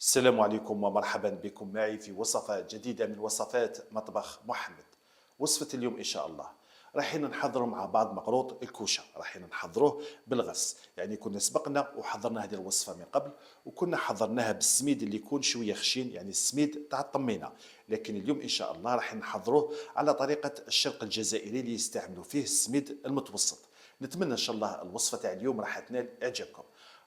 السلام عليكم ومرحبا بكم معي في وصفة جديدة من وصفات مطبخ محمد. وصفة اليوم إن شاء الله رايحين نحضروا مع بعض مقروط الكوشة، رايحين نحضروه بالغص. يعني كنا سبقنا وحضرنا هذه الوصفة من قبل، وكنا حضرناها بالسميد اللي يكون شوية خشين، يعني السميد تاع الطمينة. لكن اليوم إن شاء الله راح نحضروه على طريقة الشرق الجزائري اللي يستعملوا فيه السميد المتوسط. نتمنى إن شاء الله الوصفة تاع اليوم راح تنال إعجابكم.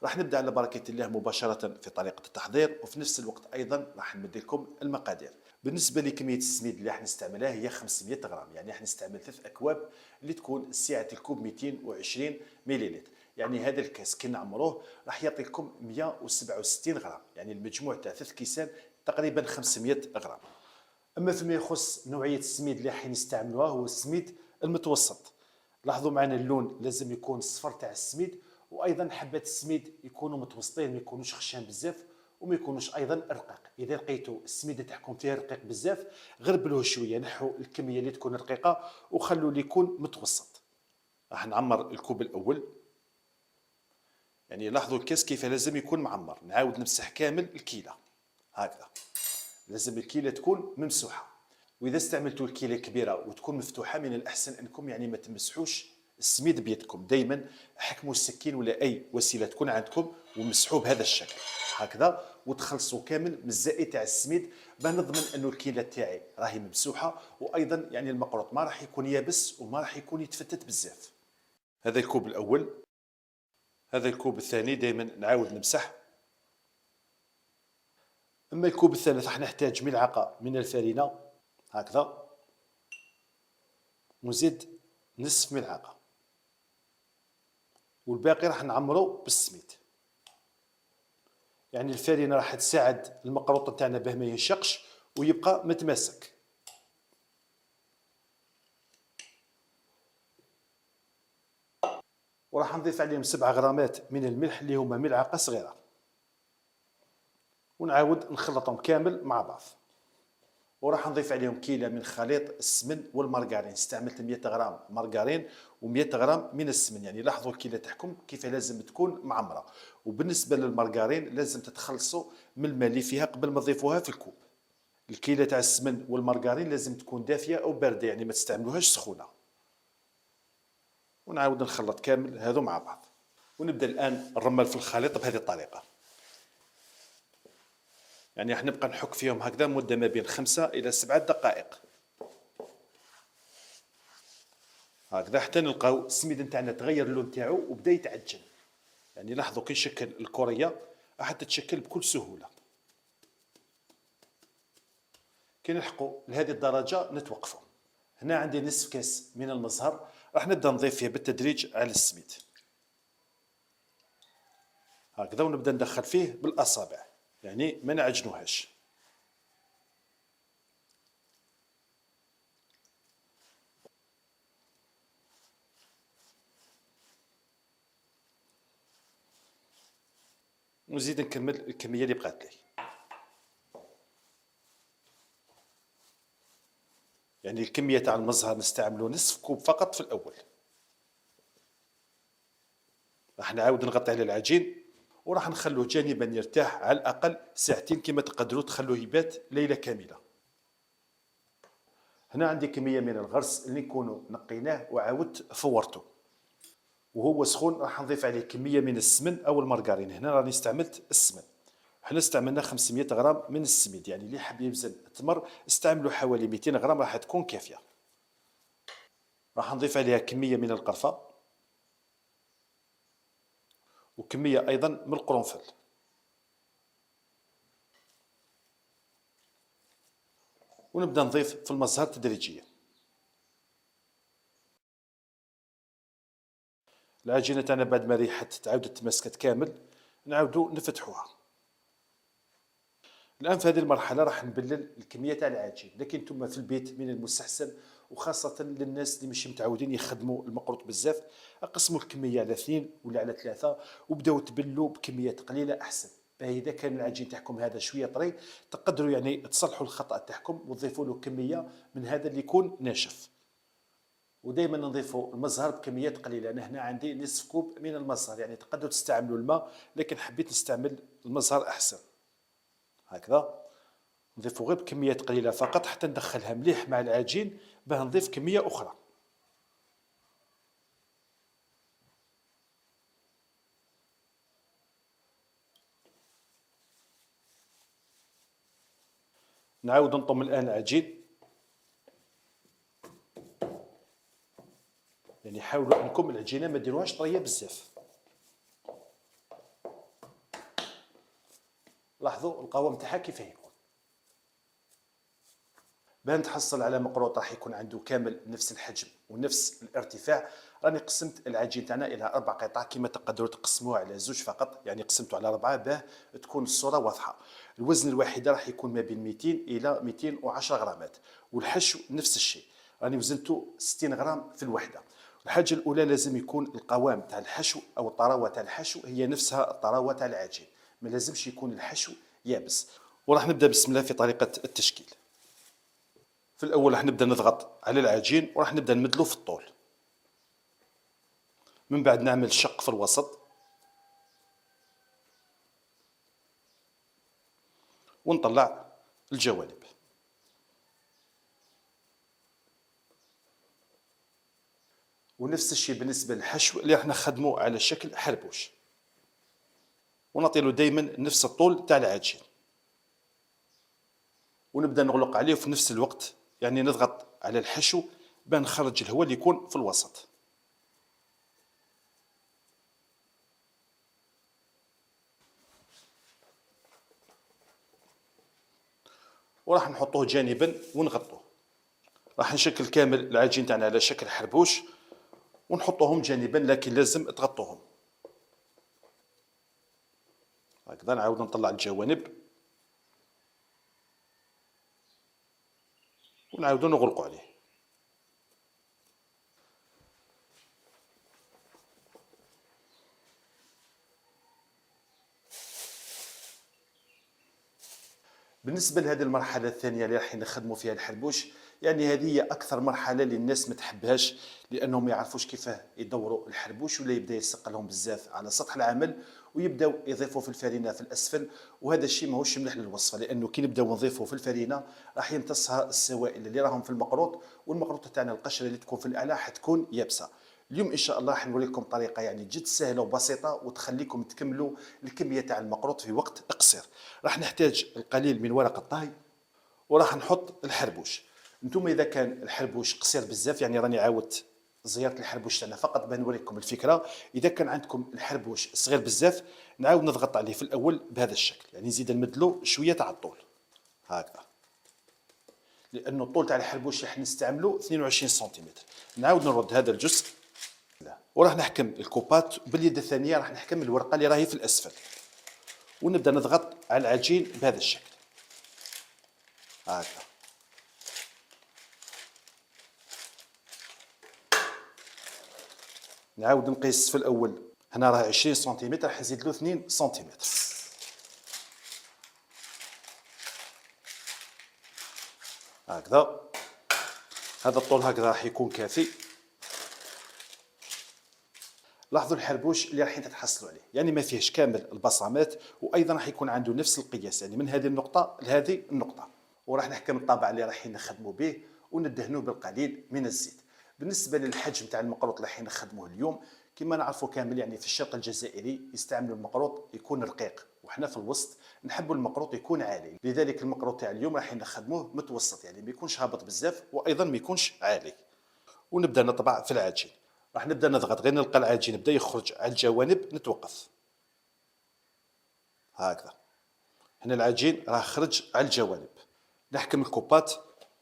راح نبدا على بركه الله مباشره في طريقه التحضير، وفي نفس الوقت ايضا راح نمد لكم المقادير. بالنسبه لكميه السميد اللي راح نستعملها هي 500 غرام، يعني راح نستعمل 3 اكواب اللي تكون سعه الكوب 220 مليلتر. يعني هذا الكاس كي نعمروه راح يعطيكم 167 غرام، يعني المجموع تاع 3 كيسان تقريبا 500 غرام. اما فيما يخص نوعيه السميد اللي راح نستعملوها هو السميد المتوسط. لاحظوا معنا اللون لازم يكون الصفر تاع السميد، وايضا حبات السميد يكونوا متوسطين، ما يكونوش خشان بزاف وما يكونوش ايضا رقيق. اذا لقيتوا السميد تاعكم فيه رقيق بزاف غربلوه شويه، نحوا الكميه اللي تكون رقيقه وخلوا اللي يكون متوسط. راح نعمر الكوب الاول، يعني لاحظوا الكاس كيف لازم يكون معمر. نعاود نمسح كامل الكيله هكذا، لازم الكيله تكون ممسوحه. واذا استعملتوا الكيله كبيره وتكون مفتوحه من الاحسن انكم يعني ما تمسحوش السميد بيدكم، دائما حكموا السكين ولا اي وسيله تكون عندكم ومسحوه بهذا الشكل هكذا، وتخلصوا كامل من الزائد تاع السميد باه نضمن انه الكيله تاعي راهي ممسوحه، وايضا يعني المقروط ما راح يكون يابس وما راح يكون يتفتت بزاف. هذا الكوب الاول. هذا الكوب الثاني دائما نعاود نمسح. اما الكوب الثالث راح نحتاج ملعقه من الفرينه هكذا، ونزيد نصف ملعقه، والباقي راح نعمرو بالسميد. يعني الفرينه راح تساعد المقروط نتاعنا باه ما ينشقش ويبقى متماسك. وراح نضيف عليهم 7 غرامات من الملح اللي هما ملعقه صغيره، ونعاود نخلطهم كامل مع بعض. وراح نضيف عليهم كيلة من خليط السمن والمارغرين. استعملت 100 غرام مارغرين و100 غرام من السمن، يعني لاحظوا الكيلة تاعكم كيف لازم تكون معمرة. وبالنسبة للمارغرين لازم تتخلصوا من الماء اللي فيها قبل ما تضيفوها في الكوب. الكيلة تاع السمن والمارغرين لازم تكون دافية أو باردة، يعني ما تستعملوهاش سخونة. ونعاود نخلط كامل هذو مع بعض، ونبدأ الآن نرمل في الخليط بهذه الطريقة. يعني راح نبقى نحك فيهم هكذا مدة ما بين 5 إلى 7 دقائق هكذا، حتى نلقاو السميد نتاعنا تغير اللون تاعو وبدا يتعجن. يعني لاحظوا كي نشكل الكورية راح تتشكل بكل سهولة. كي نلحقوا لهذه الدرجة نتوقفوا. هنا عندي نصف كاس من المزهر، راح نبدا نضيف فيه بالتدريج على السميد هكذا، ونبدا ندخل فيه بالاصابع، يعني ما نعجنوهاش. ونزيد نكمل الكمية اللي بقات لي. يعني الكمية تاع المزهر نستعملو نصف كوب فقط في الأول. راح نعاود نغطي على العجين وراح نخلوه جانبا يرتاح على الأقل ساعتين، كما تقدروا تخلوه يبات ليلة كاملة. هنا عندي كمية من الغرس اللي نكونوا نقيناه وعاودت فورته، وهو سخون راح نضيف عليه كمية من السمن أو المارغرين. هنا راني استعملت السمن. حنا استعملنا 500 غرام من السميد، يعني اللي حاب يوزن التمر استعملوا حوالي 200 غرام راح تكون كافية. راح نضيف عليها كمية من القرفة وكمية أيضا من القرنفل، ونبدأ نضيف في المزهر تدريجيا. العجينة تاعنا بعد ما ريحت تعاودت تماسكت كامل نعاودو نفتحوها. الآن في هذه المرحلة راح نبلل الكمية تاع العجين، لكن نتوما في البيت من المستحسن وخاصة للناس اللي مش متعودين يخدموا المقروط بزاف، اقسموا الكمية على 2 ولا على 3 وبداو تبلوا بكميات قليلة أحسن. فإذا كان العجين تاعكم هذا شوية طري تقدروا يعني تصلحوا الخطأ تاعكم وتضيفوا له كمية من هذا اللي يكون ناشف. ودائما نضيفوا المزهر بكميات قليله. انا هنا عندي نصف كوب من المزهر، يعني تقدروا تستعملوا الماء لكن حبيت نستعمل المزهر احسن. هكذا. نضيفو غير بكميات قليله فقط حتى ندخلها مليح مع العجين باه نضيف كميه اخرى. نعاود نطم الان العجين، يعني حاولوا انكم العجينه ما ديروهاش طريه بزاف. لاحظوا القوام تاعها كيف يكون. باه نتحصل على مقروط راح يكون عنده كامل نفس الحجم ونفس الارتفاع، راني قسمت العجين تاعنا الى 4 قطع كما تقدروا تقسموه على 2 فقط، يعني قسمته على 4 باه تكون الصوره واضحه. الوزن الواحده راح يكون ما بين 200 الى 210 غرامات، والحشو نفس الشيء، راني وزنته 60 غرام في الوحده. الحاجه الاولى لازم يكون القوام تاع الحشو او الطراوه تاع الحشو هي نفسها الطراوه تاع العجين، ما لازمش يكون الحشو يابس. وراح نبدا بسم الله في طريقه التشكيل. في الأول راح نبدأ نضغط على العجين وراح نبدأ نمدلو في الطول، من بعد نعمل شق في الوسط ونطلع الجوانب. ونفس الشيء بالنسبة للحشو اللي راح نخدمه على شكل حربوش، ونعطيله دايما نفس الطول تاع العجين، ونبدأ نغلق عليه في نفس الوقت، يعني نضغط على الحشو باه نخرج الهواء اللي يكون في الوسط. وراح نحطوه جانبا ونغطوه. راح نشكل كامل العجين تاعنا على شكل حربوش ونحطوهم جانبا، لكن لازم تغطوهم هكذا. نعاود نطلع الجوانب ونعاودو نغلقوا عليه. بالنسبة لهذه المرحلة الثانية اللي راح نخدموا فيها الحربوش، يعني هذه هي أكثر مرحلة اللي الناس ما تحبهاش، لأنهم ما يعرفوش كيفاه يدوروا الحربوش، ولا يبدا يسق لهم بزاف على سطح العمل ويبداو يضيفوا في الفرينة في الأسفل، وهذا الشيء ماهوش مليح للوصفة، لأنه كي نبداو نضيفوا في الفرينة راح يمتصها السوائل اللي راهم في المقروط، والمقروط تاعنا القشرة اللي تكون في الأعلى حتكون يابسة. اليوم ان شاء الله راح نوريكم طريقه يعني جد سهله وبسيطه وتخليكم تكملوا الكميه تاع المقروط في وقت قصير. راح نحتاج القليل من ورق الطهي، وراح نحط الحربوش. انتم اذا كان الحربوش قصير بزاف، يعني راني عاودت زيارة الحربوش تاعنا فقط باه نوريكم الفكره. اذا كان عندكم الحربوش صغير بزاف نعاود نضغط عليه في الاول بهذا الشكل، يعني نزيد نمدلو شويه تاع الطول هكذا، لانه الطول تاع الحربوش راح نستعملو 22 سنتيمتر. نعاود نرد هذا الجزء وراح نحكم الكوبات باليد الثانيه، راح نحكم الورقه اللي راهي في الاسفل، ونبدا نضغط على العجين بهذا الشكل هكذا. نعاود نقيس في الاول، هنا راه 20 سنتيمتر راح نزيد له 2 سنتيمتر هكذا. هذا الطول هكذا راح يكون كافي. لاحظوا الحربوش اللي راح تتحصلوا عليه، يعني ما فيهش كامل البصمات، وايضا راح يكون عنده نفس القياس، يعني من هذه النقطه لهذه النقطه. وراح نحكم الطابع اللي راح نخدموا به وندهنوه بالقليل من الزيت. بالنسبه للحجم تاع المقروط اللي راح نخدموه اليوم، كما نعرفوا كامل يعني في الشرق الجزائري يستعملوا المقروط يكون رقيق، وحنا في الوسط نحبوا المقروط يكون عالي، لذلك المقروط تاع اليوم راح نخدموه متوسط، يعني ما يكونش هابط بزاف وايضا ما يكونش عالي. ونبدا نطبع في العجين. راح نبدا نضغط غير نلقى العجين بدا يخرج على الجوانب نتوقف هكذا. هنا العجين راه خرج على الجوانب، نحكم الكوبات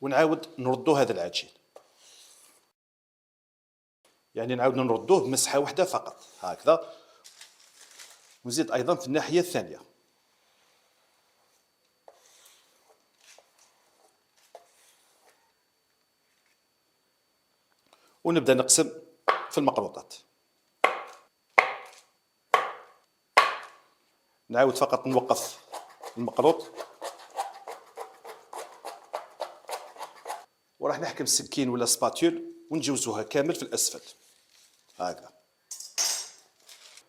ونعاود نردو هذا العجين، يعني نعاود نردوه بمسحه واحده فقط هكذا. ونزيد ايضا في الناحيه الثانيه، ونبدا نقسم في المقروطات. نعاود فقط نوقف المقروط، وراح نحكم السكين ولا سباتيول ونجوزوها كامل في الاسفل هكذا،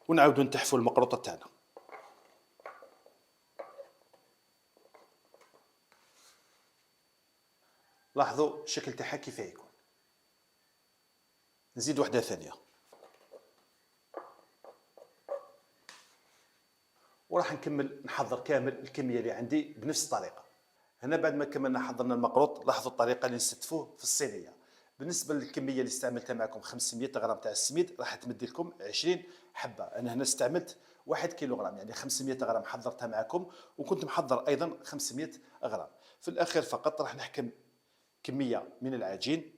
ونعاودو نتحفوا المقروطه تاعنا. لاحظوا الشكل تاعها كيف يكون. نزيد وحده ثانيه وراح نكمل نحضر كامل الكميه اللي عندي بنفس الطريقه. هنا بعد ما كملنا حضرنا المقروط، لاحظوا الطريقه اللي نستفوه في الصينيه. بالنسبه للكميه اللي استعملتها معكم 500 غرام تاع السميد، راح تمدي لكم 20 حبه. انا هنا استعملت 1 كيلوغرام، يعني 500 غرام حضرتها معكم، وكنت محضر ايضا 500 غرام. في الاخير فقط راح نحكم كميه من العجين،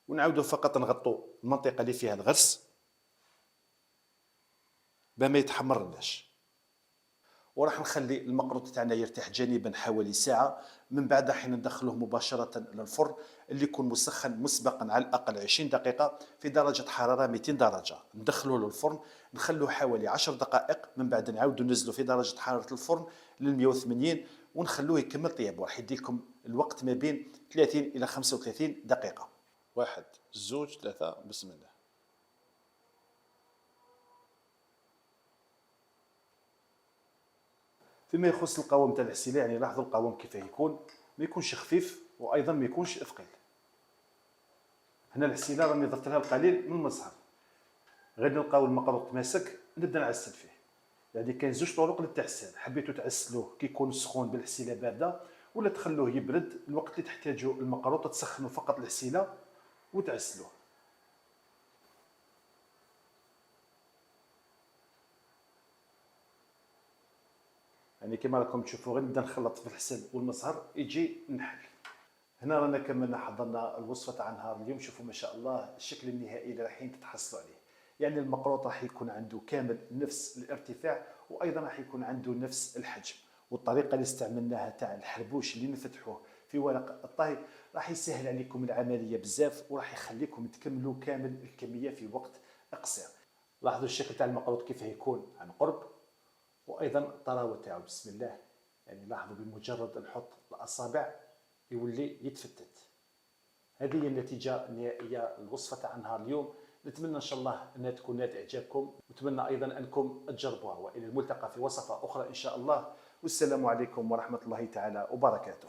ونعاودوا فقط نغطوا المنطقه اللي فيها الغرس بما يتحمرناش. وراح نخلي المقروط تاعنا يرتاح جانبا حوالي ساعه. من بعد حين ندخلوه مباشره للفرن اللي يكون مسخن مسبقا على الاقل 20 دقيقه في درجه حراره 200 درجه. ندخلوه للفرن نخلوه حوالي 10 دقائق، من بعد نعاودوا ننزلوا في درجه حراره الفرن لل 180 ونخلوه يكمل طياب. وراح يديكم الوقت ما بين 30 الى 35 دقيقه. 1 2 3 بسم الله. فيما يخص القوام تاع العسيله، يعني لاحظوا القوام كيف يكون، ما يكونش خفيف وايضا ما يكونش ثقيل. هنا العسيله راني ضفت لها القليل من المصهر. غير نلقاو المقروط ماسك نبدا نعسل فيه. يعني كاين زوج طرق للتعسال، حبيتو تعسلوه كي يكون سخون بالعسيله بارده، ولا تخلوه يبرد الوقت اللي تحتاجوا المقروط تسخنوا فقط العسيله وتعسلوه. يعني كما راكم تشوفوا غير نبدا نخلط في الحسل والمصهر يجي نحل. هنا رانا كملنا حضرنا الوصفه تاع نهار اليوم. شوفوا ما شاء الله الشكل النهائي اللي رايحين تتحصلوا عليه. يعني المقروط راح يكون عنده كامل نفس الارتفاع، وايضا راح يكون عنده نفس الحجم. والطريقه اللي استعملناها تاع الحربوش اللي نفتحوه في ورق الطهي راح يسهل عليكم العمليه بزاف، وراح يخليكم تكملوا كامل الكميه في وقت قصير. لاحظوا الشكل تاع المقروط كيف يكون عن قرب، وايضا الطراوه تاعو بسم الله. يعني لاحظوا بمجرد نحط الاصابع يولي يتفتت. هذه هي النتيجه النهائيه للوصفه تاع نهار اليوم. نتمنى ان شاء الله انها تكون نال اعجابكم، ونتمنى ايضا انكم تجربوها. والى الملتقى في وصفه اخرى ان شاء الله، والسلام عليكم ورحمه الله تعالى وبركاته.